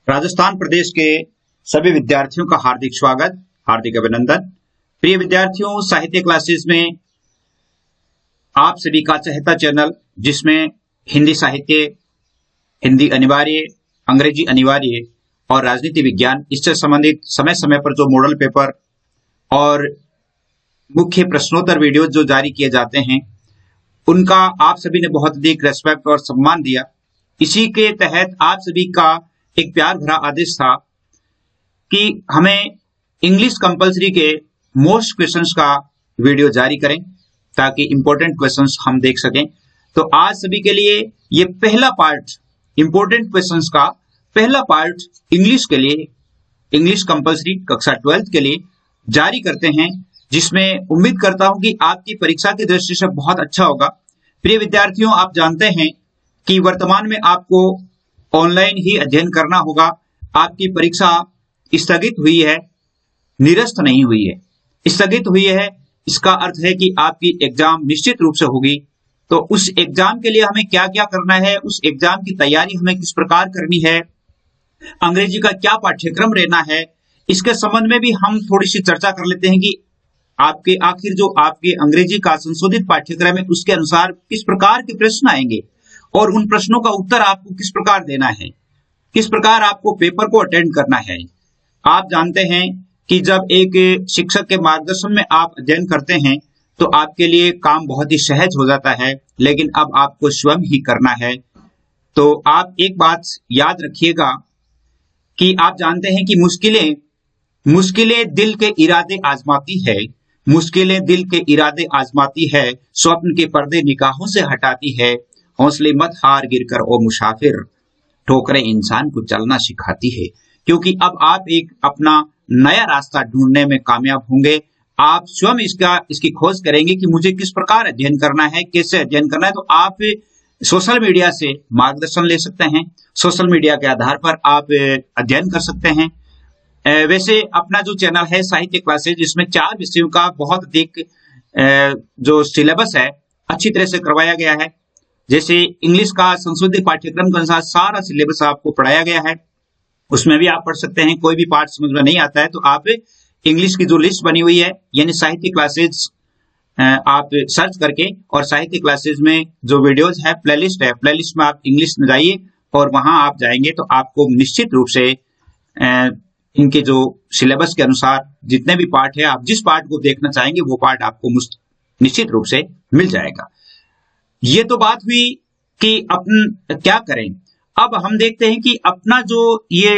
राजस्थान प्रदेश के सभी विद्यार्थियों का हार्दिक स्वागत, हार्दिक अभिनंदन। प्रिय विद्यार्थियों, साहित्य क्लासेस में आप सभी का चहेता चैनल, जिसमें हिंदी साहित्य, हिंदी अनिवार्य, अंग्रेजी अनिवार्य और राजनीति विज्ञान, इससे संबंधित समय समय पर जो मॉडल पेपर और मुख्य प्रश्नोत्तर वीडियो जो जारी किए जाते हैं, उनका आप सभी ने बहुत अधिक रेस्पेक्ट और सम्मान दिया। इसी के तहत आप सभी का एक प्यार भरा आदेश था कि हमें इंग्लिश कंपलसरी के मोस्ट क्वेश्चंस का वीडियो जारी करें ताकि इंपॉर्टेंट क्वेश्चंस हम देख सकें। तो आज सभी के लिए ये पहला पार्ट, इंपॉर्टेंट क्वेश्चंस का पहला पार्ट इंग्लिश के लिए, इंग्लिश कंपलसरी कक्षा 12th के लिए जारी करते हैं, जिसमें उम्मीद करता हूं कि आपकी परीक्षा की दृष्टि से बहुत अच्छा होगा। प्रिय विद्यार्थियों, आप जानते हैं कि वर्तमान में आपको ऑनलाइन ही अध्ययन करना होगा। आपकी परीक्षा स्थगित हुई है, निरस्त नहीं हुई है, स्थगित हुई है। इसका अर्थ है कि आपकी एग्जाम निश्चित रूप से होगी। तो उस एग्जाम के लिए हमें क्या क्या करना है, उस एग्जाम की तैयारी हमें किस प्रकार करनी है, अंग्रेजी का क्या पाठ्यक्रम रहना है, इसके संबंध में भी हम थोड़ी सी चर्चा कर लेते हैं कि आपके आखिर जो आपके अंग्रेजी का संशोधित पाठ्यक्रम है, उसके अनुसार किस प्रकार के प्रश्न आएंगे और उन प्रश्नों का उत्तर आपको किस प्रकार देना है, किस प्रकार आपको पेपर को अटेंड करना है। आप जानते हैं कि जब एक शिक्षक के मार्गदर्शन में आप अध्ययन करते हैं तो आपके लिए काम बहुत ही सहज हो जाता है, लेकिन अब आपको स्वयं ही करना है। तो आप एक बात याद रखिएगा कि आप जानते हैं कि मुश्किलें दिल के इरादे आजमाती है, मुश्किलें दिल के इरादे आजमाती है, स्वप्न के पर्दे निगाहों से हटाती है, हौसले मत हार गिरकर ओ मुसाफिर, ठोकरें इंसान को चलना सिखाती है। क्योंकि अब आप एक अपना नया रास्ता ढूंढने में कामयाब होंगे। आप स्वयं इसकी खोज करेंगे कि मुझे किस प्रकार अध्ययन करना है, कैसे अध्ययन करना है। तो आप सोशल मीडिया से मार्गदर्शन ले सकते हैं, सोशल मीडिया के आधार पर आप अध्ययन कर सकते हैं। वैसे अपना जो चैनल है साहित्य क्लासेज, जिसमें 4 विषयों का बहुत अधिक जो सिलेबस है अच्छी तरह से करवाया गया है। जैसे इंग्लिश का संशोधित पाठ्यक्रम के अनुसार सारा सिलेबस आपको पढ़ाया गया है, उसमें भी आप पढ़ सकते हैं। कोई भी पार्ट समझ में नहीं आता है तो आप इंग्लिश की जो लिस्ट बनी हुई है, यानी साहित्य क्लासेज, आप सर्च करके और साहित्य क्लासेज में जो वीडियोज है, प्लेलिस्ट है, प्लेलिस्ट में आप इंग्लिश में जाइए और वहां आप जाएंगे तो आपको निश्चित रूप से इनके जो सिलेबस के अनुसार जितने भी पार्ट है, आप जिस पार्ट को देखना चाहेंगे वो पार्ट आपको निश्चित रूप से मिल जाएगा। ये तो बात हुई कि अपन क्या करें। अब हम देखते हैं कि अपना जो ये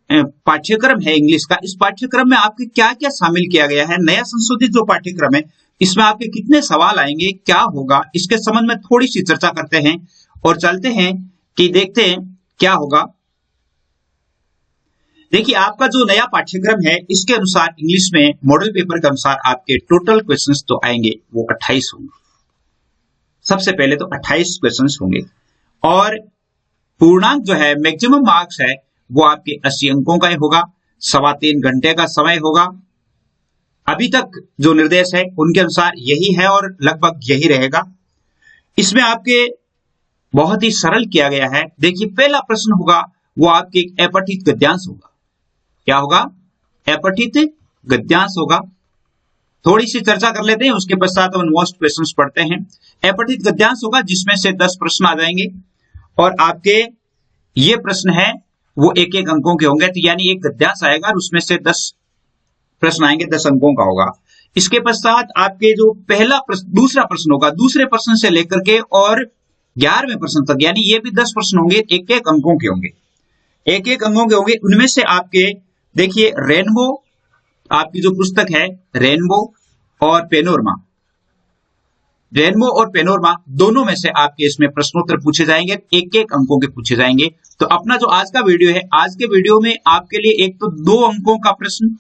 पाठ्यक्रम है इंग्लिश का, इस पाठ्यक्रम में आपके क्या क्या शामिल किया गया है। नया संशोधित जो पाठ्यक्रम है, इसमें आपके कितने सवाल आएंगे, क्या होगा, इसके संबंध में थोड़ी सी चर्चा करते हैं और चलते हैं कि देखते हैं क्या होगा। देखिए, आपका जो नया पाठ्यक्रम है, इसके अनुसार इंग्लिश में मॉडल पेपर के अनुसार आपके टोटल क्वेश्चंस तो आएंगे वो 28 होंगे। सबसे पहले तो 28 क्वेश्चंस होंगे और पूर्णांक जो है, मैक्सिमम मार्क्स है, वो आपके 80 अंकों का ही होगा। 3.25 घंटे का समय होगा। अभी तक जो निर्देश है उनके अनुसार यही है और लगभग यही रहेगा। इसमें आपके बहुत ही सरल किया गया है। देखिए, पहला प्रश्न होगा वो आपके एक अपठित गद्यांश होगा। क्या होगा? अपठित गद्यांश होगा। थोड़ी सी चर्चा कर लेते हैं, उसके पश्चात हम मोस्ट क्वेश्चंस पढ़ते हैं। अपठित गद्यांश होगा जिसमें से 10 प्रश्न आ जाएंगे और आपके ये प्रश्न है वो 1-1 अंकों के होंगे। तो यानी एक गद्यांश आएगा और उसमें से 10 प्रश्न आएंगे, 10 अंकों का होगा। इसके पश्चात आपके जो दूसरा प्रश्न होगा, दूसरे प्रश्न से लेकर के और 11वें प्रश्न तक, यानी ये भी 10 प्रश्न होंगे, 1-1 अंकों के होंगे, 1-1 अंकों के होंगे। उनमें से आपके देखिए रेनबो, आपकी जो पुस्तक है रेनबो और पेनोरमा, रेनबो और पेनोरमा दोनों में से आपके इसमें प्रश्नोत्तर पूछे जाएंगे, 1-1 अंकों के पूछे जाएंगे। तो अपना जो आज का वीडियो है, आज के वीडियो में आपके लिए एक तो 2 अंकों का प्रश्न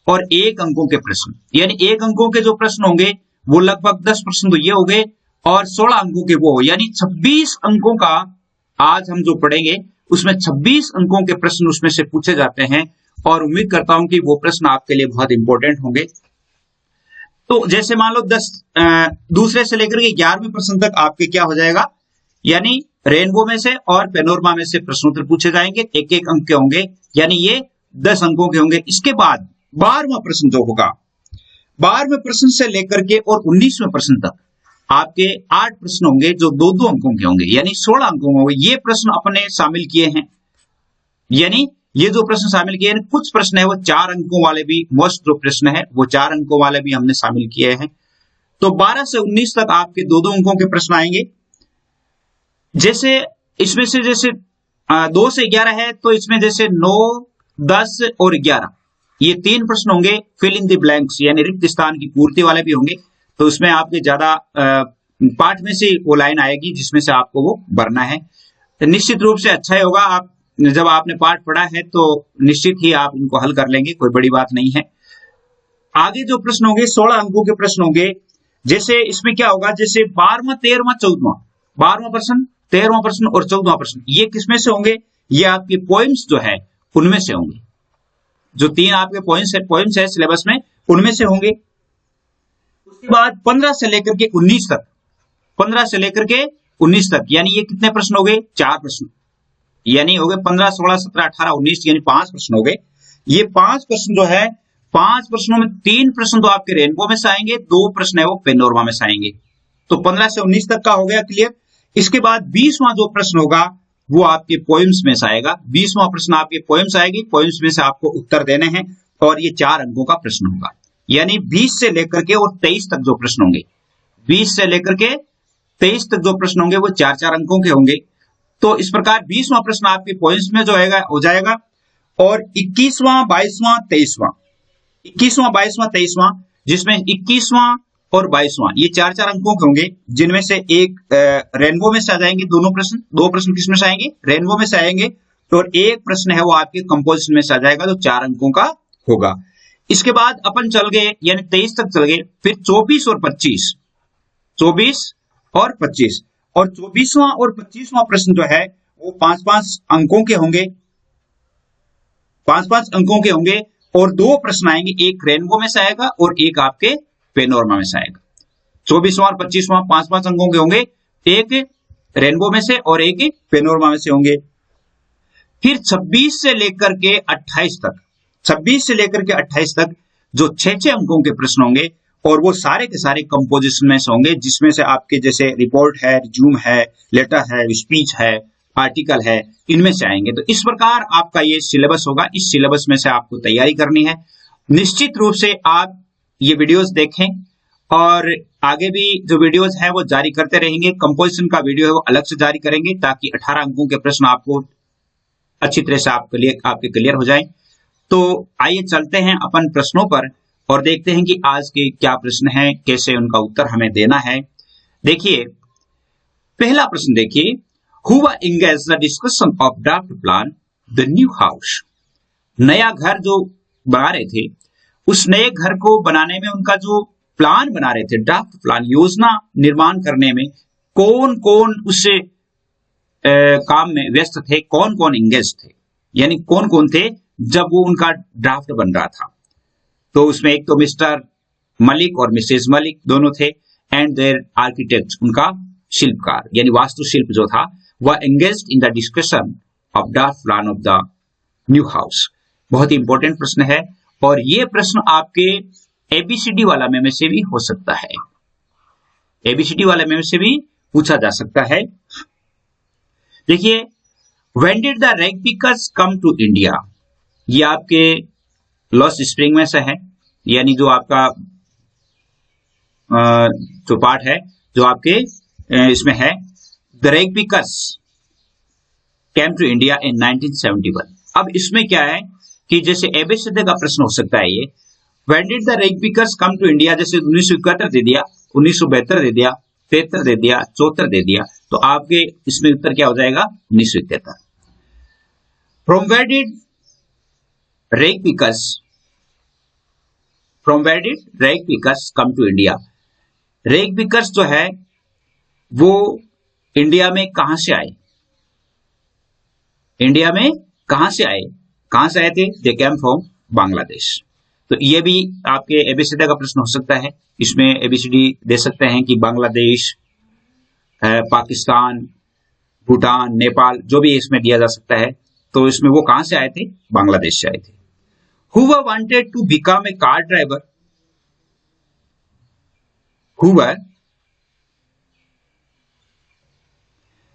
और 1 अंकों के प्रश्न, यानी 1 अंकों के जो प्रश्न होंगे वो लगभग 10 प्रश्न तो ये हो गए और 16 अंकों के वो, यानी 26 अंकों का आज हम जो पढ़ेंगे उसमें 26 अंकों के प्रश्न उसमें से पूछे जाते हैं और उम्मीद करता हूं कि वो प्रश्न आपके लिए बहुत इंपॉर्टेंट होंगे। तो जैसे मान लो दूसरे से लेकर के 11वें प्रश्न तक आपके क्या हो जाएगा, यानी रेनबो में से और पेनोरमा में से प्रश्नोत्तर पूछे जाएंगे, 1-1 अंक के होंगे, यानी ये 10 अंकों के होंगे। इसके बाद 12वां प्रश्न जो होगा, 12वें प्रश्न से लेकर के और 19वें प्रश्न तक आपके 8 प्रश्न होंगे जो 2-2 अंकों के होंगे, यानी 16 अंकों होंगे। ये प्रश्न अपने शामिल किए हैं, यानी ये जो प्रश्न शामिल किए हैं, कुछ प्रश्न है वो 4 अंकों वाले भी, मोस्ट जो प्रश्न है वो 4 अंकों वाले भी हमने शामिल किए हैं। तो 12 से 19 तक आपके 2-2 अंकों के प्रश्न आएंगे। जैसे इसमें से जैसे 2 से 11 है, तो इसमें जैसे 9, 10 और 11 ये 3 प्रश्न होंगे फिल इन द ब्लैंक्स, यानी रिक्त स्थान की पूर्ति वाले भी होंगे। तो उसमें आपके ज्यादा पाठ में से वो लाइन आएगी जिसमें से आपको वो भरना है। तो निश्चित रूप से अच्छा ही होगा, आप जब आपने पाठ पढ़ा है तो निश्चित ही आप इनको हल कर लेंगे, कोई बड़ी बात नहीं है। आगे जो प्रश्न होंगे 16 अंकों के प्रश्न होंगे। जैसे इसमें क्या होगा, जैसे 12वां, 13वां, 14वां, 12वां प्रश्न, 13वां प्रश्न और 14वां प्रश्न ये किसमें से होंगे? ये आपके पोइम्स जो है उनमें से होंगे। जो 3 आपके पोइम्स है सिलेबस में उनमें से होंगे। उसके बाद 15 से लेकर के 19 तक, 15 से लेकर के 19 तक, यानी ये कितने प्रश्न हो गए? 4 प्रश्न, यानी हो गए 15, 16, 17, 18, 19, यानी 5 प्रश्न हो गए। ये 5 प्रश्न जो है, 5 प्रश्नों में 3 प्रश्न तो आपके रेनबो में से आएंगे, 2 प्रश्न है वो पेनोरमा में से आएंगे। तो 15 से 19 तक का हो गया क्लियर। इसके बाद 20वां जो प्रश्न होगा वो आपके पोइम्स में से आएगा। 20वां प्रश्न आपके पोइम्स आएगी, पोइम्स में से आपको उत्तर देने हैं और ये 4 अंकों का प्रश्न होगा। यानी 20 से लेकर के और 23 तक जो प्रश्न होंगे, 20 से लेकर के 23 तक जो प्रश्न होंगे वो 4-4 अंकों के होंगे। तो इस प्रकार 20वां प्रश्न आपके पॉइंट्स में जो हो जाएगा। और 21वां, 22वां, 23वां, 21वां, 22वां, 23वां, जिसमें 21वां और 22वां ये 4-4 अंकों के होंगे, जिनमें से एक रेनबो में से आ जाएंगे दोनों प्रश्न। 2 प्रश्न किसमें से आएंगे? रेनबो में से आएंगे। और एक प्रश्न है वो आपके कंपोजिशन में से आ जाएगा, जो 4 अंकों का होगा। इसके बाद अपन चल गए, यानी 23 तक चल गए। फिर 24 और 25, 24 और 25, और 24वां और 25वां प्रश्न जो है वो 5-5 अंकों के होंगे, 5-5 अंकों के होंगे। और 2 प्रश्न आएंगे, एक रेनबो में से आएगा और एक आपके पेनोरमा में से आएगा। 24वां और 25वां 5-5 अंकों के होंगे, एक रेनबो में से और एक पेनोरमा में से होंगे। फिर 26 से लेकर के 28 तक, 26 से लेकर के 28 तक जो 6-6 अंकों के प्रश्न होंगे, और वो सारे के सारे कंपोजिशन में से होंगे, जिसमें से आपके जैसे रिपोर्ट है, रिज्यूम है, लेटर है, स्पीच है, आर्टिकल है, इनमें से आएंगे। तो इस प्रकार आपका ये सिलेबस होगा। इस सिलेबस में से आपको तैयारी करनी है। निश्चित रूप से आप ये वीडियोस देखें और आगे भी जो वीडियोस है वो जारी करते रहेंगे। कंपोजिशन का वीडियो है वो अलग से जारी करेंगे, ताकि 18 अंकों के प्रश्न आपको अच्छी तरह से आपके क्लियर हो जाए। तो आइए चलते हैं अपन प्रश्नों पर और देखते हैं कि आज के क्या प्रश्न हैं, कैसे उनका उत्तर हमें देना है। देखिए पहला प्रश्न देखिए, Who were engaged in the discussion of draft plan the new house? नया घर जो बना रहे थे, उस नए घर को बनाने में उनका जो प्लान बना रहे थे, ड्राफ्ट प्लान, योजना निर्माण करने में कौन कौन उस काम में व्यस्त थे, कौन कौन एंगेज थे, यानी कौन कौन थे जब वो उनका ड्राफ्ट बन रहा था। तो उसमें एक तो मिस्टर मलिक और मिसेज मलिक दोनों थे, एंड देयर आर्किटेक्ट, उनका शिल्पकार यानी वास्तुशिल्प जो था, वह engaged in the discussion of draft plan of the new house. बहुत ही इंपॉर्टेंट प्रश्न है, और ये प्रश्न आपके एबीसीडी वाला में से भी हो सकता है, एबीसीडी वाले में से भी पूछा जा सकता है। देखिए, when did the rag pickers come to India, ये आपके लॉस स्प्रिंग में से है, यानी जो आपका जो पार्ट है जो आपके इसमें है, the rag pickers came to India in 1971। अब इसमें क्या है कि जैसे एबीसीडी का प्रश्न हो सकता है ये, when did the rag pickers come to India, जैसे 1971 दे दिया, 1972 दे दिया, 73 दे दिया, 74 दे दिया, तो आपके इसमें उत्तर क्या हो जाएगा? 1971। From where did rag pickers, from where did rag pickers come to India, rag pickers जो है वो इंडिया में कहां से आए, इंडिया में कहां से आए, कहां से आए थे? दे केम फ्रॉम बांग्लादेश। तो ये भी आपके एबीसीडी का प्रश्न हो सकता है। इसमें एबीसीडी दे सकते हैं कि बांग्लादेश, पाकिस्तान, भूटान, नेपाल, जो भी इसमें दिया जा सकता है। तो इसमें वो कहां से आए थे? बांग्लादेश से आए थे। Hoover wanted to become a car driver. Hoover,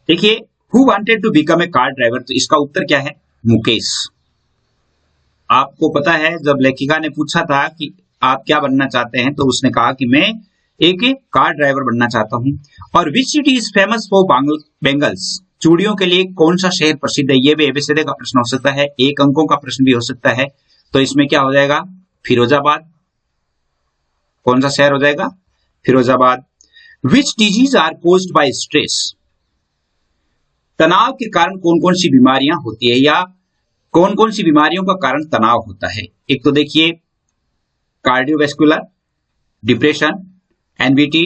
देखिए, Who wanted to become a car driver, तो इसका उत्तर क्या है? मुकेश। आपको पता है जब लेखिका ने पूछा था कि आप क्या बनना चाहते हैं, तो उसने कहा कि मैं एक कार ड्राइवर बनना चाहता हूं। और which city is famous for bangles, चूड़ियों के लिए कौन सा शहर प्रसिद्ध है? ये भी एबीसीडी का प्रश्न हो सकता है, एक अंकों का प्रश्न भी हो सकता है। तो इसमें क्या हो जाएगा? फिरोजाबाद। कौन सा शहर हो जाएगा? Firozabad. Which disease are caused by stress, तनाव के कारण कौन कौन सी बीमारियां होती है, या कौन कौन सी बीमारियों का कारण तनाव होता है? एक तो देखिए cardiovascular, depression, NVT,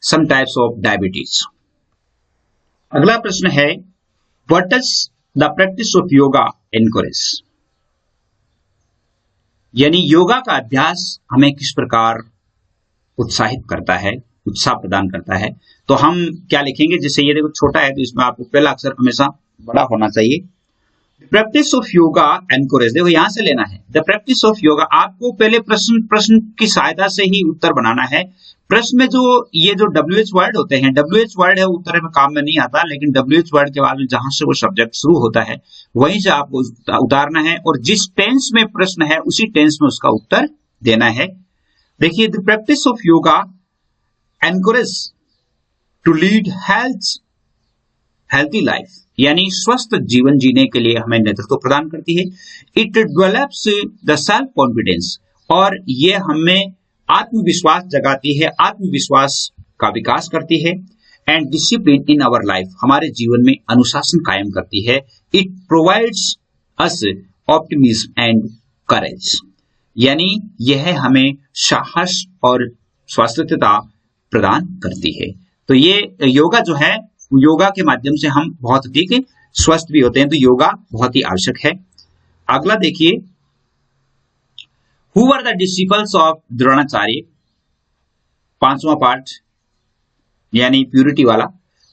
some types of diabetes. अगला प्रश्न है, what does the practice of yoga encourage, यानी योगा का अभ्यास हमें किस प्रकार उत्साहित करता है, उत्साह प्रदान करता है? तो हम क्या लिखेंगे? जैसे ये देखो छोटा है, तो इसमें आपको पहला अक्षर हमेशा बड़ा होना चाहिए। प्रैक्टिस ऑफ योगा एनकरेज, देखो यहां से लेना है। द प्रैक्टिस ऑफ योगा, आपको पहले प्रश्न की सहायता से ही उत्तर बनाना है। प्रश्न में जो ये जो WH वर्ड होते हैं, WH वर्ड है उत्तर में काम में नहीं आता, लेकिन WH वर्ड के बाद में जहां से वो सब्जेक्ट शुरू होता है वहीं से आपको उतारना है, और जिस टेंस में प्रश्न है उसी टेंस में उसका उत्तर देना है। देखिए, the practice of yoga encourage to lead healthy life, यानी स्वस्थ जीवन जीने के लिए हमें नेतृत्व प्रदान करती है। It develops the self confidence, और ये हमें आत्मविश्वास जगाती है, आत्मविश्वास का विकास करती है। And discipline in our life, हमारे जीवन में अनुशासन कायम करती है। It provides us optimism and courage, यानी यह हमें साहस और स्वास्थ्यता प्रदान करती है। तो ये योगा जो है, योगा के माध्यम से हम बहुत अधिक स्वस्थ भी होते हैं, तो योगा बहुत ही आवश्यक है। अगला देखिए, who were the disciples of Dronacharya, पांचवा पार्ट यानी प्यूरिटी वाला,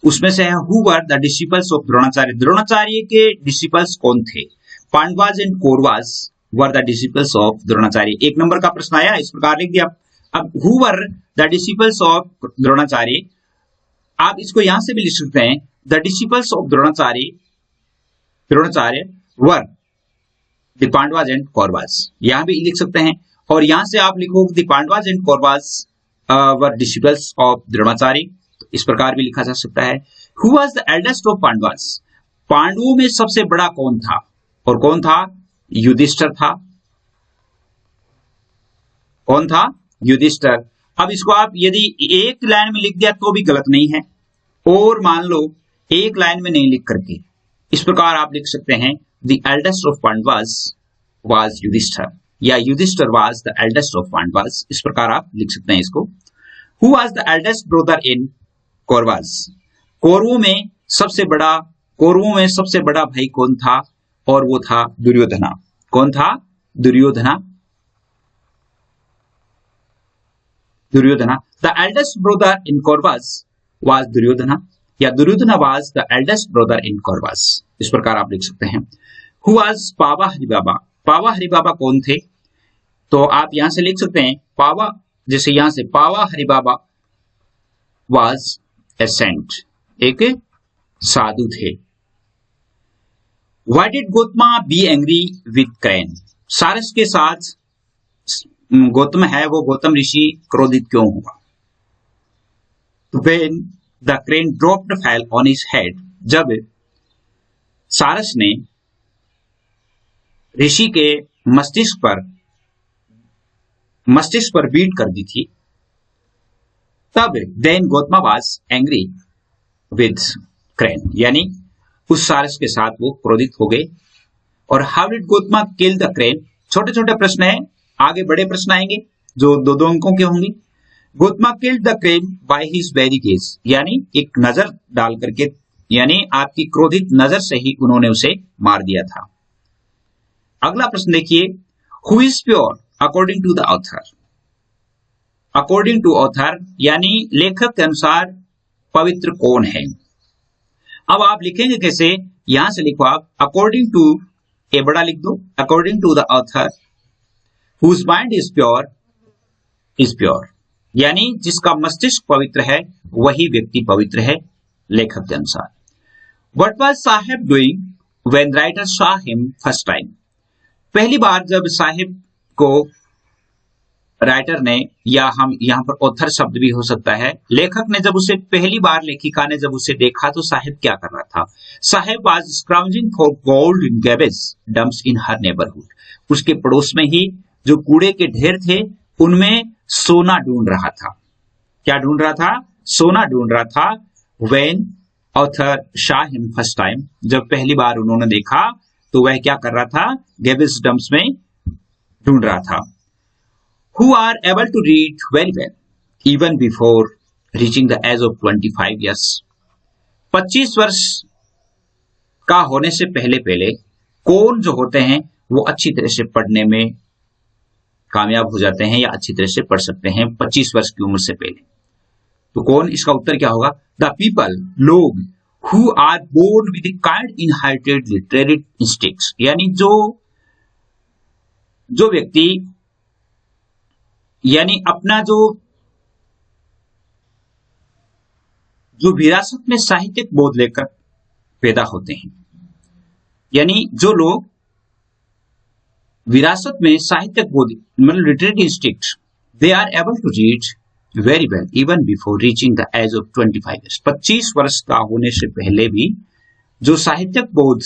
उसमें से है who were the disciples of Dronacharya. Dronacharya के डिसिपल्स कौन थे? Pandavas and Kauravas were the disciples of Dronacharya. एक नंबर का प्रश्न आया, इस प्रकार लिख दिया। अब who were the disciples of Dronacharya, आप इसको यहां से भी लिख सकते हैं, the disciples of Dronacharya were the Pandavas and Kauravas, यहां भी लिख सकते हैं। और यहां से आप लिखो the Pandavas and Kauravas were disciples of Dronacharya, इस प्रकार भी लिखा जा सकता है। Who was the eldest of Pandavas, पांडवों में सबसे बड़ा कौन था? और कौन था? युधिष्ठिर था। कौन था? युधिष्ठिर। अब इसको आप यदि एक लाइन में लिख दिया तो भी गलत नहीं है, और मान लो एक लाइन में नहीं लिख करके इस प्रकार आप लिख सकते हैं, the eldest of Pandavas was Yudhishthir, या Yudhishthir was the eldest of Pandavas, इस प्रकार आप लिख सकते हैं इसको। Who was the eldest brother in Kauravas, कौरवों में सबसे बड़ा भाई कौन था? और वो था दुर्योधना। कौन था? Duryodhana. The eldest brother in Kauravas was Duryodhana, या Duryodhana was the eldest brother in Kauravas, इस प्रकार आप लिख सकते हैं। हु वाज पावा हरिबाबा, पावा हरिबाबा कौन थे? तो आप यहां से लिख सकते हैं पावा, जैसे यहां से Pava Haribaba was a saint, एक साधु थे। Why did Gautama be angry with crane, सारस के साथ गौतम है वो गौतम ऋषि क्रोधित क्यों हुआ? When the crane dropped fell on his head, जब सारस ने ऋषि के मस्तिष्क पर बीट कर दी थी, तब then Gautama was angry with crane, यानी उस सारस के साथ वो क्रोधित हो गए। और how did Gautama kill the crane, छोटे छोटे प्रश्न है, आगे बड़े प्रश्न आएंगे जो दो दो अंकों के होंगे। Gautama killed the crane by his very gaze, यानी एक नजर डाल करके, यानी आपकी क्रोधित नजर से ही उन्होंने उसे मार दिया था। अगला प्रश्न देखिए, who is pure according to the author, according to author यानी लेखक के अनुसार पवित्र कौन है? अब आप लिखेंगे कैसे? यहां से लिखो आप, अकॉर्डिंग टू ए बड़ा लिख दो, according to the author whose mind is pure, यानी जिसका मस्तिष्क पवित्र है वही व्यक्ति पवित्र है लेखक के अनुसार। What was Saheb doing when writer saw him first time, पहली बार जब साहिब को राइटर ने, या हम यहाँ पर ऑथर शब्द भी हो सकता है, लेखक ने जब उसे पहली बार, लेखिका ने जब उसे देखा तो साहिब क्या कर रहा था। Sahib was scrounging for gold in garbage dumps in her neighbourhood, उसके पड़ोस में ही जो कूड़े के ढेर थे उनमें सोना ढूंढ रहा था। क्या ढूंढ रहा था? सोना ढूंढ रहा था। When author saw him first time, जब पहली बार उन्होंने देखा तो वह क्या कर रहा था? गैबेज डंप्स में ढूंढ रहा था। Who are able to read very well even before reaching the age of 25 years, 25 वर्ष का होने से पहले कौन जो होते हैं वो अच्छी तरह से पढ़ने में कामयाब हो जाते हैं या अच्छी तरह से पढ़ सकते हैं 25 वर्ष की उम्र से पहले। तो कौन? इसका उत्तर क्या होगा? द पीपल, लोग, who are born with a kind inherited literary instincts, यानी जो व्यक्ति, यानी अपना जो विरासत में साहित्यिक बोध लेकर पैदा होते हैं, यानी जो लोग विरासत में साहित्यिक बोध, मतलब literary instinct, they are able to read very well even before reaching the age of 25 years, 25 वर्ष का होने से पहले भी जो साहित्यिक बोध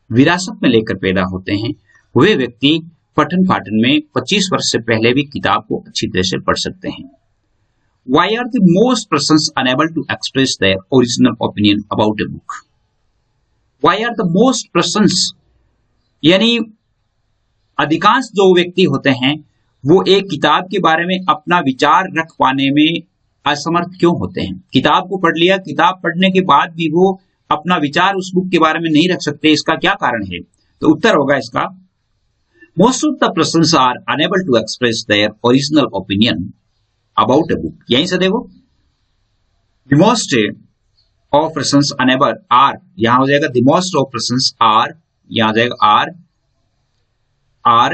विरासत में लेकर पैदा होते हैं वे व्यक्ति पठन पाठन में 25 वर्ष से पहले भी किताब को अच्छी तरह से पढ़ सकते हैं। Why are the most persons unable to express their original opinion about a book? Why are the most persons, यानी अधिकांश जो व्यक्ति होते हैं वो एक किताब के बारे में अपना विचार रख पाने में असमर्थ क्यों होते हैं? किताब को पढ़ लिया, किताब पढ़ने के बाद भी वो अपना विचार उस बुक के बारे में नहीं रख सकते, इसका क्या कारण है? तो उत्तर होगा इसका, most of the persons are unable to express their original opinion about a book. यहीं से देखो, the most of persons unable are, यहां हो जाएगा the most of persons are, यहां हो जाएगा are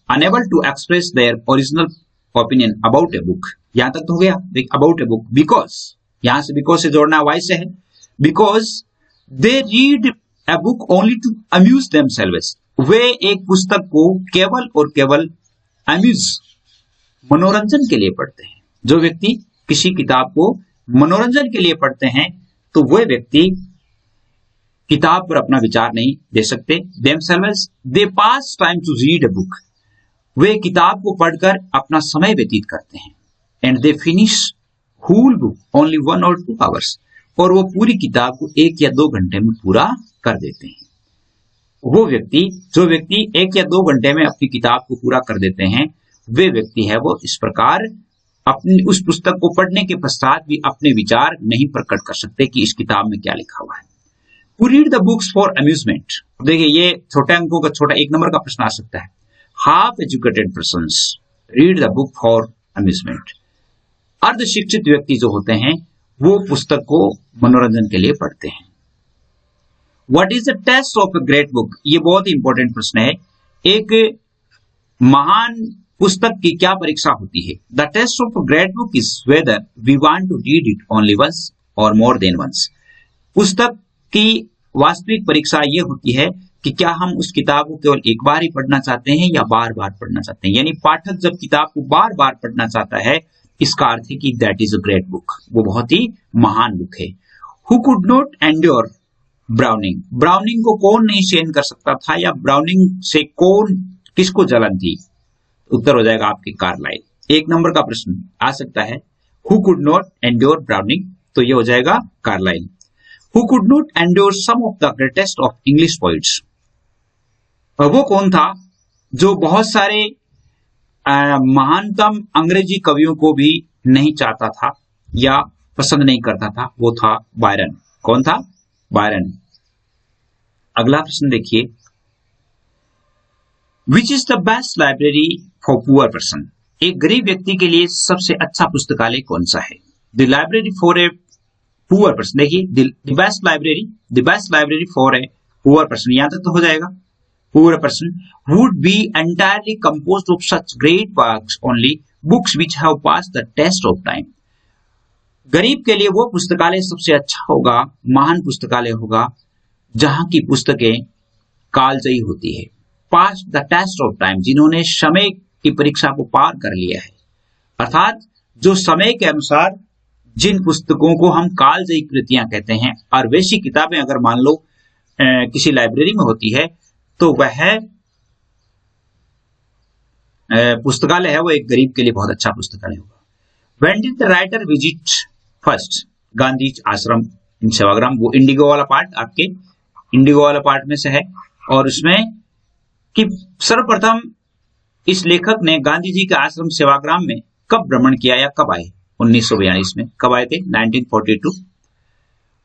unable to express their original opinion about a book. यहां तक तो हो गया about a book, because यहां से because से जोड़ना why से है, because they read a book only to amuse themselves. वे एक पुस्तक को केवल और केवल अम्यूज, मनोरंजन के लिए पढ़ते हैं। जो व्यक्ति किसी किताब को मनोरंजन के लिए पढ़ते हैं तो वह व्यक्ति किताब पर अपना विचार नहीं दे सकते। themselves they pass time to read a book, वे किताब को पढ़कर अपना समय व्यतीत करते हैं। and they finish whole book only 1 or 2 hours, और वो पूरी किताब को 1 या 2 घंटे में पूरा कर देते हैं। वो व्यक्ति, जो व्यक्ति 1 या 2 घंटे में अपनी किताब को पूरा कर देते हैं, वे व्यक्ति है वो इस प्रकार अपनी उस पुस्तक को पढ़ने के पश्चात भी अपने विचार नहीं प्रकट कर सकते कि इस किताब में क्या लिखा हुआ है। Who read the books for amusement? देखिए, ये छोटे अंकों का छोटा 1 नंबर का प्रश्न आ सकता है। Half educated persons read the book for amusement. अर्ध शिक्षित व्यक्ति जो होते हैं वो पुस्तक को मनोरंजन के लिए पढ़ते हैं। What is the test of a great book? ये बहुत ही इंपॉर्टेंट प्रश्न है। एक महान पुस्तक की क्या परीक्षा होती है? The test of a great book is whether we want to read it only once or more than once. पुस्तक की वास्तविक परीक्षा ये होती है कि क्या हम उस किताब को केवल एक बार ही पढ़ना चाहते हैं या बार बार पढ़ना चाहते हैं। यानी पाठक जब किताब को बार बार पढ़ना चाहता है, इसका अर्थ है कि that is a great book, वो बहुत ही महान बुक है। Who could not endure browning? Browning को कौन नहीं सहन कर सकता था, या ब्राउनिंग से किसको जलन थी? उत्तर हो जाएगा आपके कार्लाइल। 1 नंबर का प्रश्न आ सकता है, who could not endure Browning, तो ये हो जाएगा Carlyle. Who could not endure some of the greatest of English poets? वो कौन था जो बहुत सारे महानतम अंग्रेजी कवियों को भी नहीं चाहता था या पसंद नहीं करता था? वो था बायरन। कौन था? बायरन। अगला प्रश्न देखिए, which is the best library for poor person? एक गरीब व्यक्ति के लिए सबसे अच्छा पुस्तकालय कौन सा है? The library for a poor person, देखिए the best library for a poor person, यहां तक तो हो जाएगा। poor person would be entirely composed of such great works only, books which have passed the test of time. गरीब के लिए वो पुस्तकालय सबसे अच्छा होगा, महान पुस्तकालय होगा जहां की पुस्तकें कालजयी होती है। पास द टेस्ट ऑफ टाइम, जिन्होंने समय की परीक्षा को पार कर लिया है, अर्थात जो समय के अनुसार जिन पुस्तकों को हम कालजयी कृतियां कहते हैं। और वैसी किताबें अगर मान लो किसी लाइब्रेरी में होती है तो वह पुस्तकालय है वो एक गरीब के लिए बहुत अच्छा पुस्तकालय होगा। When did the writer visit first? Gandhi आश्रम इन सेवाग्राम, वो इंडिगो वाला पार्ट आपके इंडिगो वाला पार्ट में से है, और उसमें कि सर्वप्रथम इस लेखक ने गांधी जी के आश्रम सेवाग्राम में कब भ्रमण किया या कब आए? 1942 में। कब आए थे? 1942।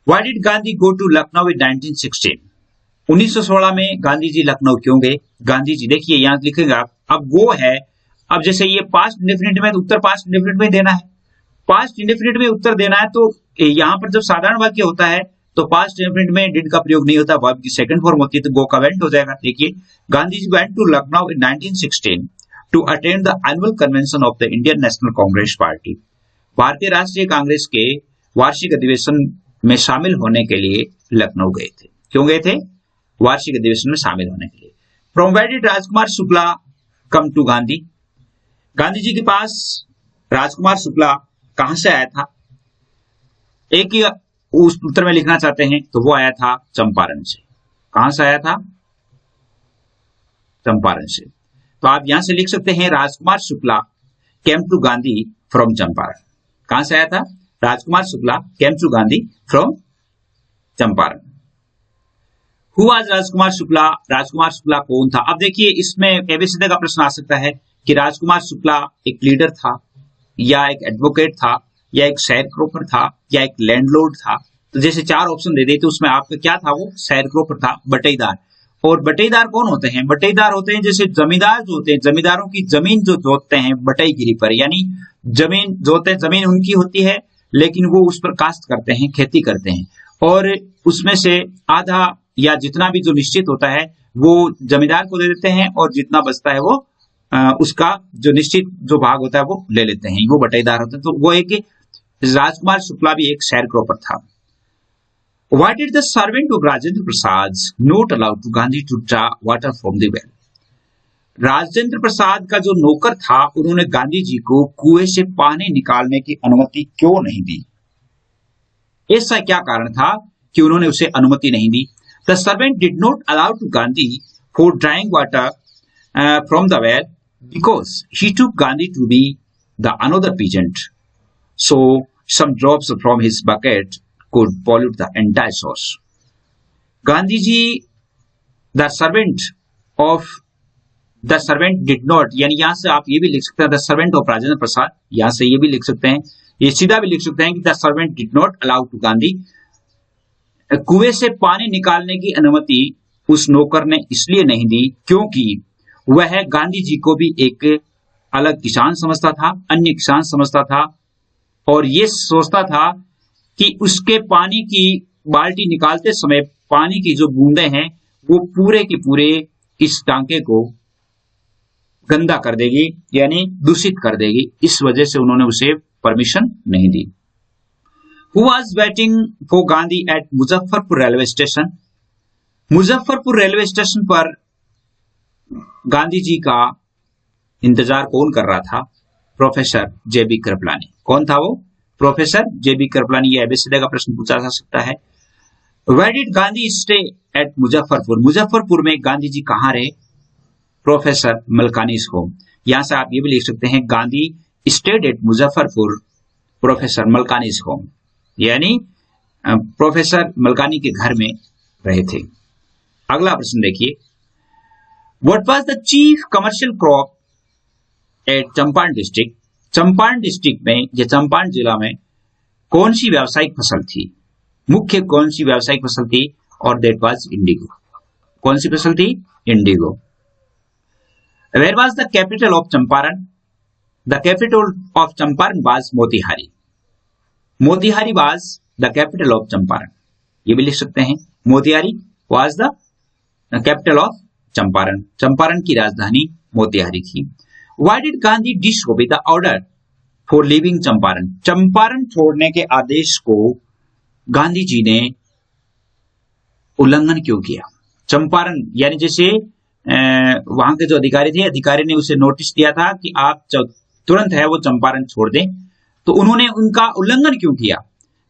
Why did Gandhi go to Lucknow in 1916? 1916 में गांधी जी लखनऊ क्यों गए? गांधी जी, देखिए यहां लिखेंगे आप, अब वो है, अब जैसे ये पास्ट इंडेफिनिट में, तो उत्तर पास्ट इंडेफिनिट में देना है। पास्ट इंडेफिनिट में उत्तर देना है तो यहां पर जब साधारण वाक्य होता है तो पास्ट इंडेफिनिट में डिड का प्रयोग नहीं होता, वर्ब की सेकंड फॉर्म होती है, तो गो का वेंट हो जाएगा। देखिए, Gandhi ji went to Lucknow in 1916 to attend the annual convention of the Indian National Congress party. भारतीय राष्ट्रीय कांग्रेस के वार्षिक अधिवेशन में शामिल होने के लिए लखनऊ गए थे। क्यों गए थे? वार्षिक अधिवेशन में शामिल होने के लिए। From where did Rajkumar Shukla come to Gandhi? Gandhi ji के पास राजकुमार शुक्ला कहां से आया था? एक ही उस उत्तर में लिखना चाहते हैं तो वो आया था चंपारण से। कहां से आया था? चंपारण से। तो आप यहां से लिख सकते हैं Rajkumar Shukla came to Gandhi from Champaran. कहां से आया था? Rajkumar Shukla came to Gandhi from Champaran. Who was Rajkumar Shukla? Rajkumar Shukla कौन था? अब देखिए, इसमें एबीसीडी का प्रश्न आ सकता है कि राजकुमार शुक्ला एक लीडर था, या एक एडवोकेट था, या एक शेयर क्रोपर था, या एक लैंडलॉर्ड था। तो जैसे चार ऑप्शन दे देते, उसमें आपका क्या था? वो शेयर क्रोपर था, बटेदार। और बटेदार कौन होते हैं? बटेदार होते हैं जैसे जमींदार जो होते हैं, जमींदारों की जमीन जो जोतते हैं बटाईगिरी पर, यानी जमीन जोतते हैं, जमीन उनकी होती है लेकिन वो उस पर काश्त करते हैं, खेती करते हैं, और उसमें से आधा या जितना भी जो निश्चित होता है वो जमींदार को दे देते हैं, और जितना बचता है वो उसका जो निश्चित जो भाग होता है वो ले लेते हैं, वो बटाईदार होते हैं। तो वो एक राजकुमार शुक्ला भी एक शेयर क्रोपर था। Why did the servant of Rajendra Prasad not allow to Gandhi to draw water from the well? Rajendra Prasad का जो नौकर था, उन्होंने गांधी जी को कुएं से पानी निकालने की अनुमति क्यों नहीं दी? ऐसा क्या कारण था कि उन्होंने उसे अनुमति नहीं दी? The servant did not allow to Gandhi for drawing water from the well because he took Gandhi to be the another peasant. So some drops from his bucket could pollute the entire source. Gandhi ji, the servant did not, यानी यहां से आप ये भी लिख सकते हैं the servant of Rajendra Prasad, यहां से ये भी लिख सकते हैं, ये सीधा भी लिख सकते हैं कि the servant did not allow to Gandhi, कुएं से पानी निकालने की अनुमति उस नौकर ने इसलिए नहीं दी क्योंकि वह गांधी जी को भी एक अलग किसान समझता था, अन्य किसान समझता था, और ये सोचता था कि उसके पानी की बाल्टी निकालते समय पानी की जो बूंदें हैं वो पूरे के पूरे इस टांके को गंदा कर देगी, यानी दूषित कर देगी। इस वजह से उन्होंने उसे परमिशन नहीं दी। Who was waiting for Gandhi at Muzaffarpur railway station? Muzaffarpur railway station पर गांधी जी का इंतजार कौन कर रहा था? प्रोफेसर जेबी कृपलानी। कौन था वो? प्रोफेसर जेबी कृपलानी। ये एबीसीडी का प्रश्न पूछा जा सकता है। Where did Gandhi stay at Muzaffarpur? Muzaffarpur में गांधी जी कहाँ रहे? Professor Malkani's home. यहां से आप ये भी लिख सकते हैं Gandhi stayed at Muzaffarpur professor Malkani's home, यानी प्रोफेसर मलकानी के घर में रहे थे। अगला प्रश्न देखिए, what was the chief commercial crop at Champaran district? Champaran district में या चंपारण जिला में कौन सी व्यावसायिक फसल थी? मुख्य कौन सी व्यावसायिक फसल थी? और दैट वाज इंडिगो। कौन सी फसल थी? Indigo. Where was the capital of Champaran? The capital of Champaran was Motihari. Motihari was the capital of Champaran. ये भी लिख सकते हैं, Motihari was the capital of Champaran. Champaran की राजधानी मोतिहारी थी। Why did Gandhi disobey the order for leaving Champaran? Champaran छोड़ने के आदेश को गांधी जी ने उल्लंघन क्यों किया? चंपारण यानी जैसे वहां के जो अधिकारी थे, अधिकारी ने उसे नोटिस दिया था कि आप तुरंत है वो चंपारण छोड़ दें, तो उन्होंने उनका उल्लंघन क्यों किया?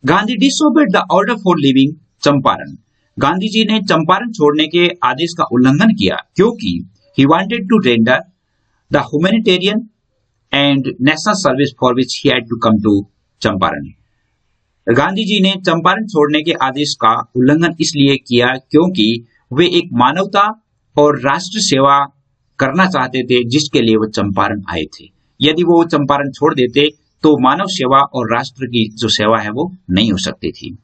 Gandhi disobeyed the order for leaving Champaran. Gandhi ji ने चंपारण छोड़ने के आदेश का उल्लंघन किया क्योंकि he wanted to render the humanitarian and national service for which he had to come to Champaran. Gandhi ji ने चंपारण छोड़ने के आदेश का उल्लंघन इसलिए किया क्योंकि वे एक मानवता और राष्ट्र सेवा करना चाहते थे जिसके लिए वो चंपारण आए थे। यदि वो चंपारण छोड़ देते तो मानव सेवा और राष्ट्र की जो सेवा है वो नहीं हो सकती थी।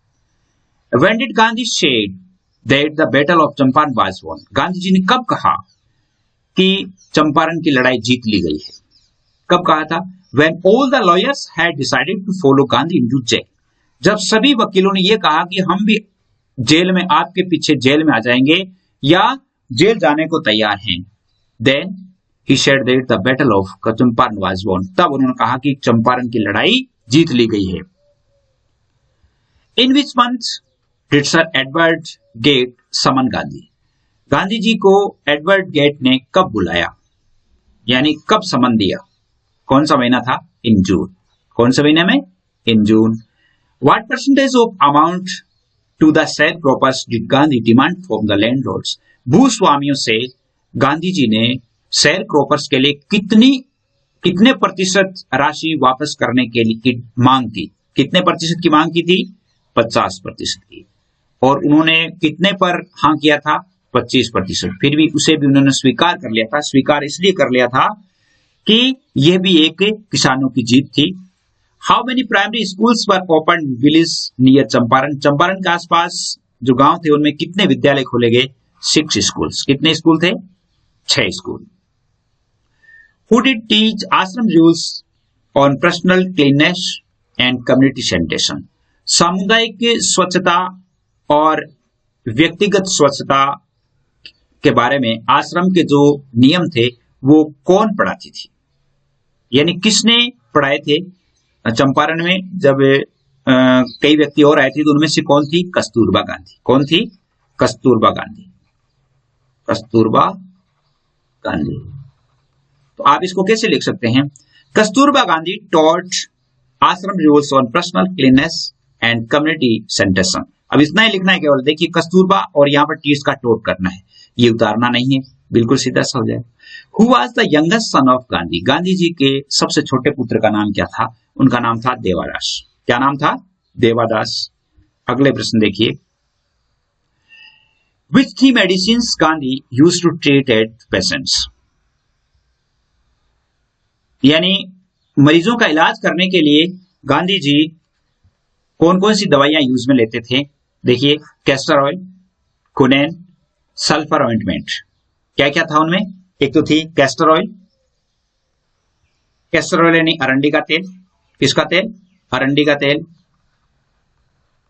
When did Gandhi said that the battle of Champaran was won? Gandhi ji ने कब कहा कि चंपारण की लड़ाई जीत ली गई है? कब कहा था? When all the lawyers had decided to follow Gandhi into jail. जब सभी वकीलों ने यह कहा कि हम भी जेल में, आपके पीछे जेल में आ जाएंगे या जेल जाने को तैयार हैं। Then he said that the battle of Champaran was won. तब उन्होंने कहा कि चंपारण की लड़ाई जीत ली गई है। In which month did Sir Edward Gate summon Gandhi? Gandhi ji को एडवर्ड गेट ने कब बुलाया, यानी कब समन दिया? कौन सा महीना था? इन जून। कौन से महीने में? इन जून। What percentage of amount to the sharecroppers did Gandhi demand from the landlords? भूस्वामियों से गांधी जी ने शेयरक्रॉपर्स के लिए कितने प्रतिशत राशि वापस करने के लिए मांग की? कितने प्रतिशत की मांग की थी? 50% की। और उन्होंने कितने पर हाँ किया था? 25%। फिर भी उसे भी उन्होंने स्वीकार कर लिया था। स्वीकार इसलिए कर लिया था कि यह भी एक किसानों की जीत थी। How many primary schools were open village near Champaran? Champaran के आसपास जो गांव थे उनमें कितने विद्यालय खोले गए? 6 स्कूल्स। कितने स्कूल थे? 6 school. Who did teach ashram rules on personal cleanliness and community sanitation? सामुदायिक स्वच्छता और व्यक्तिगत स्वच्छता के बारे में आश्रम के जो नियम थे वो कौन पढ़ाती थी, यानी किसने पढ़ाए थे? चंपारण में जब कई व्यक्ति और आए थे तो उनमें से कौन थी? कस्तूरबा गांधी। कौन थी? कस्तूरबा गांधी। कस्तूरबा गांधी। तो आप इसको कैसे लिख सकते हैं? Kasturba Gandhi taught ashram rules on personal cleanliness and community sanitation. अब इतना ही लिखना है केवल। देखिए कस्तूरबा और यहाँ पर टीस का टॉट करना है, ये उतारना नहीं है, बिल्कुल सीधा सा हो जाए। Who was the youngest son of Gandhi? Gandhi ji के सबसे छोटे पुत्र का नाम क्या था? उनका नाम था देवादास। क्या नाम था? देवादास। अगले प्रश्न देखिए। Which three medicines Gandhi used to treat at patients? यानी मरीजों का इलाज करने के लिए गांधी जी कौन कौन सी दवाइयां यूज में लेते थे? देखिए कैस्टर ऑयल, क्विनैन, सल्फर ऑइंटमेंट। क्या क्या था उनमें? एक तो थी कैस्टर ऑयल। कैस्टर ऑयल यानी अरंडी का तेल। किसका तेल? अरंडी का तेल।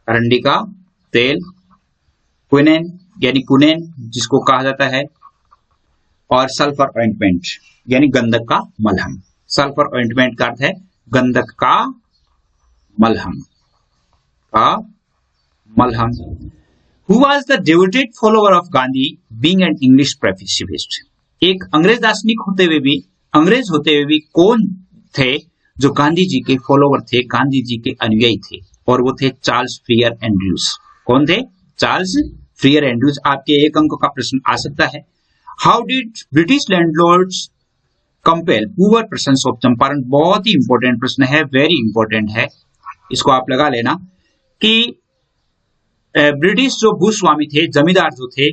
अरंडी का तेल। क्विनैन यानी कुनैन जिसको कहा जाता है, और सल्फर ऑइंटमेंट यानी गंधक का मलहम। सल्फर ऑइंटमेंट का अर्थ है गंधक का मलहम। का मलहम। Who was the devoted follower of Gandhi being an English pacifist? एक अंग्रेज दार्शनिक होते हुए भी कौन थे जो गांधी जी के फॉलोवर थे, गांधी जी के अनुयायी थे? और वो थे चार्ल्स फ्रियर एंड्रयूज। कौन थे? Charles Freer Andrews. आपके एक अंक का प्रश्न आ सकता है। How did British landlords compel poor persons of Champaran? बहुत ही इंपॉर्टेंट प्रश्न है, वेरी इंपॉर्टेंट है, इसको आप लगा लेना कि ब्रिटिश जो भूस्वामी थे, जमींदार जो थे,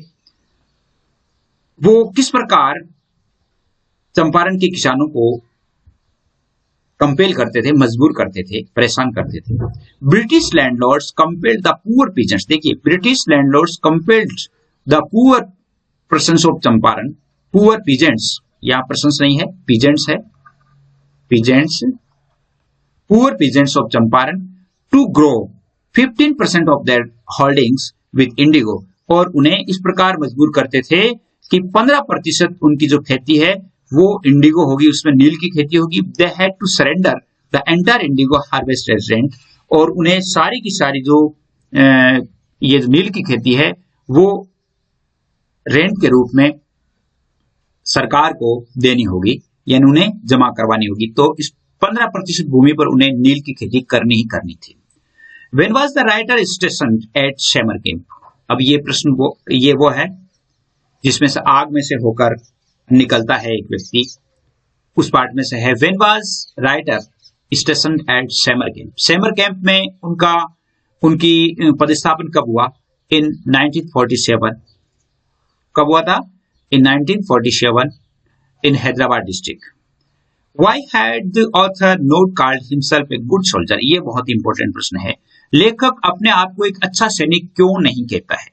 वो किस प्रकार चंपारण के किसानों को कंपेल करते थे, मजबूर करते थे, परेशान करते थे। British landlords compelled the poor peasants. देखिए British landlords compelled the poor persons of Champaran. Poor peasants, यहां पर्सन्स नहीं है, पीजेंट्स है, peasants. Poor peasants of Champaran to grow 15% of their holdings with indigo. और उन्हें इस प्रकार मजबूर करते थे कि 15% उनकी जो खेती है वो इंडिगो होगी, उसमें नील की खेती होगी। They had to surrender the entire indigo harvest as rent, और उन्हें सारी की सारी जो ये नील की खेती है वो रेंट के रूप में सरकार को देनी होगी, यानी उन्हें जमा करवानी होगी। तो इस 15% भूमि पर उन्हें नील की खेती करनी ही करनी थी। When was the writer stationed at Shamar Camp? अब ये प्रश्न वो है जिसमें से आग में से होकर निकलता है एक व्यक्ति, उस पार्ट में से है When was writer stationed at Shamar Camp? Shamar Camp में उनकी पदस्थापन कब हुआ? In 1947। कब हुआ था? In 1947 in Hyderabad district। Why had the author not called himself a good soldier? ये बहुत इंपॉर्टेंट प्रश्न है। लेखक अपने आप को एक अच्छा सैनिक क्यों नहीं कहता है?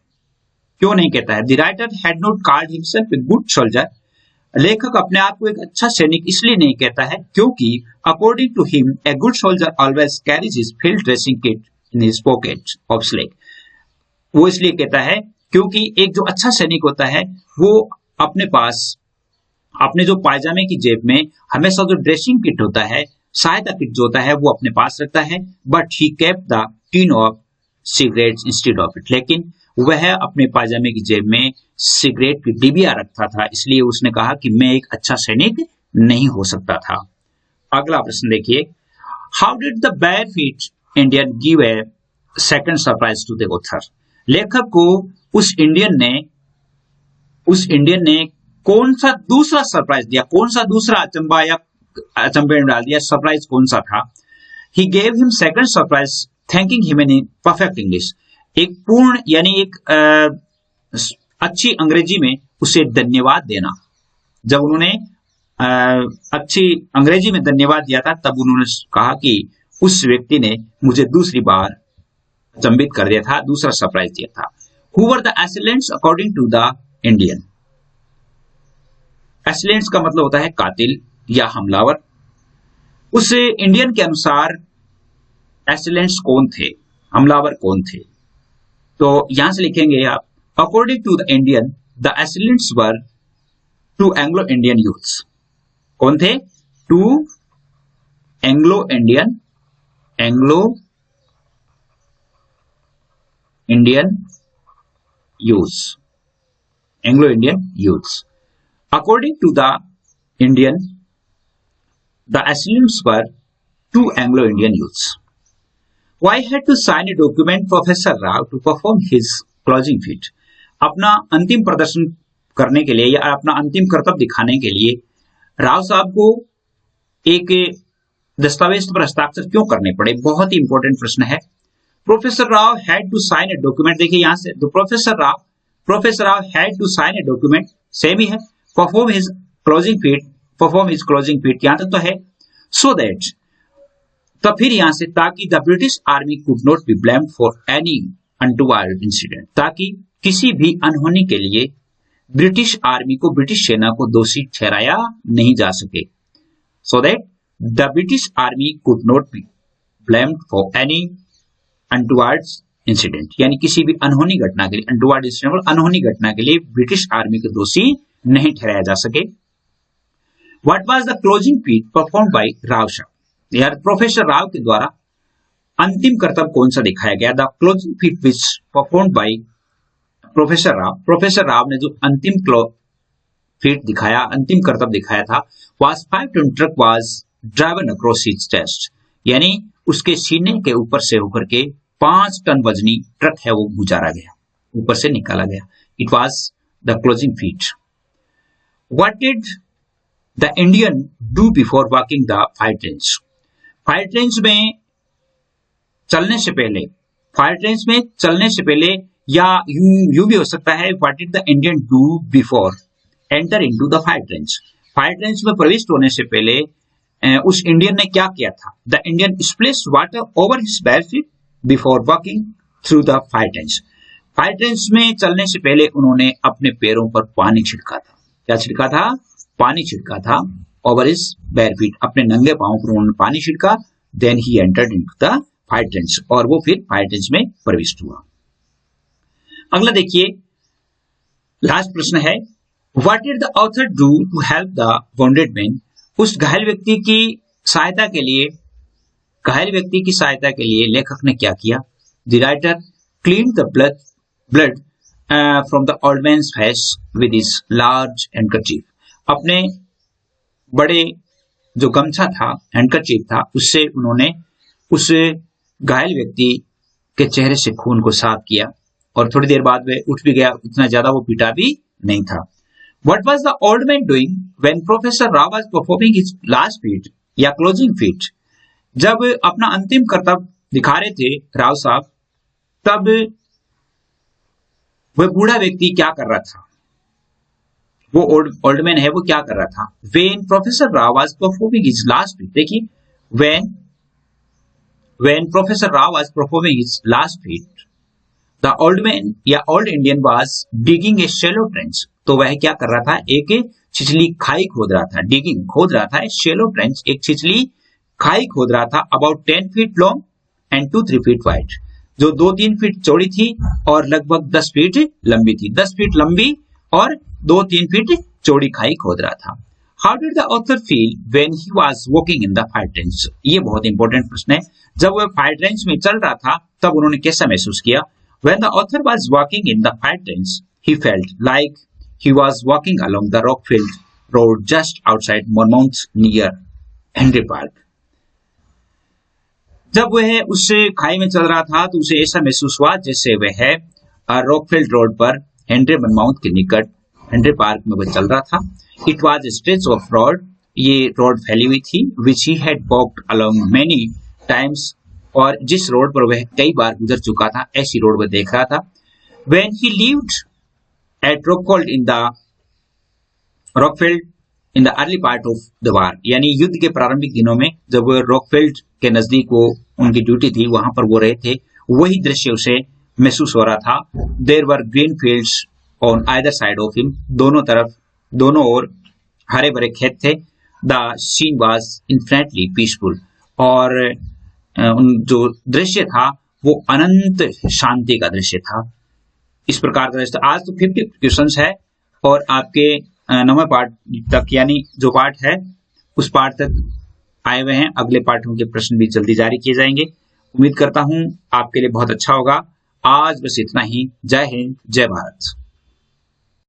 क्यों नहीं कहता है? The writer had not called himself a good soldier। लेखक अपने आप को एक अच्छा सैनिक इसलिए नहीं कहता है क्योंकि according to him a good soldier always carries his field dressing kit in his pocket of sling। वो इसलिए कहता है क्योंकि एक जो अच्छा सैनिक होता है वो अपने पास अपने जो पायजामे की जेब में हमेशा जो ड्रेसिंग किट होता है, सहायता किट जो होता है, वो अपने पास रखता है। But he kept the tin of cigarettes instead of it. लेकिन वह अपने पायजामे की जेब में सिगरेट की डिबिया रखता था, इसलिए उसने कहा कि मैं एक अच्छा सैनिक नहीं हो सकता था। अगला प्रश्न देखिए, how did the bare feet Indian give a second surprise to the author? लेखक को उस इंडियन ने कौन सा दूसरा सरप्राइज दिया? कौन सा दूसरा अचंबा या अचंबे में डाल दिया? सरप्राइज कौन सा था? He gave him second surprise thanking him in perfect English. एक पूर्ण यानी एक अच्छी अंग्रेजी में उसे धन्यवाद देना। जब उन्होंने अच्छी अंग्रेजी में धन्यवाद दिया था तब उन्होंने कहा कि उस व्यक्ति ने मुझे दूसरी बार अचंबित कर दिया था, दूसरा सरप्राइज दिया था। Who were the assailants according to the Indian? Assailants का मतलब होता है कातिल या हमलावर। उस इंडियन के अनुसार एसिलेंट्स कौन थे, हमलावर कौन थे? तो यहां से लिखेंगे आप, according to the Indian the assailants were two Anglo Indian youths. कौन थे? Two Anglo Indian youths, Anglo Indian youths. According to the Indian, the assailants were two Anglo-Indian youths. Why had to sign a document Professor Rao to perform his closing feat? अपना अंतिम प्रदर्शन करने के लिए या अपना अंतिम कर्तव्य दिखाने के लिए राव साहब को एक दस्तावेज पर हस्ताक्षर क्यों करने पड़े? बहुत ही इंपॉर्टेंट प्रश्न है। Professor Rao had to sign a document. देखिए यहां से professor Rao had to sign a document, same ही है। परफॉर्म हिज क्लोजिंग फीट यहां तक तो है। सो दैट, तो फिर यहां से ताकि the British army could not be blamed for any untoward incident, ताकि किसी भी अनहोनी के लिए ब्रिटिश आर्मी को, ब्रिटिश सेना को दोषी ठहराया नहीं जा सके। So that the British army could not be blamed for any untoward incident, यानी किसी भी अनहोनी घटना के लिए, अनटुवर्ड इंसिडेंट अनहोनी घटना के लिए ब्रिटिश आर्मी को दोषी नहीं ठहराया जा सके। What was the closing feet performed by Rao साहब? यार प्रोफेसर राव के द्वारा अंतिम कर्तव्य कौन सा दिखाया गया? The closing feat which performed by professor Rao ने जो अंतिम फीट दिखाया, अंतिम कर्तव्य दिखाया था, was 5 ton truck was driven across his chest, यानी उसके सीने के ऊपर से होकर के 5 टन वजनी ट्रक है वो गुजारा गया, ऊपर से निकाला गया। It was the closing feet. What did the Indian do before walking the fire trench? Fire trench में चलने से पहले या यूं भी हो सकता है, what did the Indian do before enter into the fire trench? Fire trench में प्रविष्ट होने से पहले उस इंडियन ने क्या किया था? The Indian splashed water over his bare feet before walking through the fire trench. Fire trench में चलने से पहले उन्होंने अपने पैरों पर पानी छिड़का था। क्या छिड़का था? पानी छिड़का था। ओवर हिज बेयर फीट, अपने नंगे पांवों पर उन्होंने पानी छिड़का। Then he entered into the fire trench, और वो फिर फायर ट्रेंच में प्रविष्ट हुआ। अगला देखिए, लास्ट प्रश्न है, what did the author do to help the wounded man? उस घायल व्यक्ति की सहायता के लिए लेखक ने क्या किया? The writer clean the blood from the old man's face with his large handkerchief. अपने बड़े जो गमछा था, हैंडकरचीफ था, उससे उन्होंने उस घायल व्यक्ति के चेहरे से खून को साफ किया और थोड़ी देर बाद वह उठ भी गया, इतना ज्यादा वो पीटा भी नहीं था। What was the old man doing when Professor Rao was performing his last feat या closing feat? जब अपना अंतिम कर्तव्य दिखा रहे थे राव साहब, तब वह बूढ़ा व्यक्ति क्या कर रहा था? वो ओल्ड मैन है, वो क्या कर रहा था? When Professor Rao was performing his last feat, देखिए, when Professor Rao was performing his last feat, the old man या old Indian was digging a shallow trench. तो वह क्या कर रहा था? एक छिछली खाई खोद रहा था। डिगिंग खोद रहा था, shallow trench एक छिछली खाई खोद रहा था, about 10 feet long and 2-3 feet wide, जो 2-3 फीट चौड़ी थी और लगभग 10 फीट लंबी थी। 10 फीट लंबी और 2-3 फीट चौड़ी खाई खोद रहा था। How did the author feel when he was walking in the fire trench? ये बहुत इंपॉर्टेंट प्रश्न है। जब वह फायर ट्रेंच में चल रहा था तब उन्होंने कैसा महसूस किया? When the author was walking in the fire trench, he felt like he was walking along the rock-filled road just outside Monmouth near Henry Park. जब वह उस खाई में चल रहा था तो उसे ऐसा महसूस हुआ जैसे वह रॉकफील्ड रोड पर हेनरी मनमाउथ के निकट हेनरी पार्क में वह चल रहा था। It was a stretch of road, ये रोड फैली हुई थी, which he had walked along many times, और जिस रोड पर वह कई बार गुजर चुका था, ऐसी रोड वह देख रहा था। When he lived at Rockfield in the early part of the war, यानी युद्ध के प्रारंभिक दिनों में जब वह रॉकफील्ड के नजदीक वो उनकी ड्यूटी थी, वहां पर वो रहे थे, वही दृश्य उसे महसूस हो रहा था। There were green fields on either side of him, दोनों ओर हरे भरे खेत थे। The scene was infinitely peaceful, और जो दृश्य था वो अनंत शांति का दृश्य था। इस प्रकार का दृश्य। आज तो 50 क्वेश्चंस है और आपके 9वें पार्ट तक, यानी जो पार्ट है उस पार्ट तक आए हुए हैं। अगले पार्टों के प्रश्न भी जल्दी जारी किए जाएंगे। उम्मीद करता हूं आपके लिए बहुत अच्छा होगा। आज बस इतना ही। जय हिंद, जय भारत।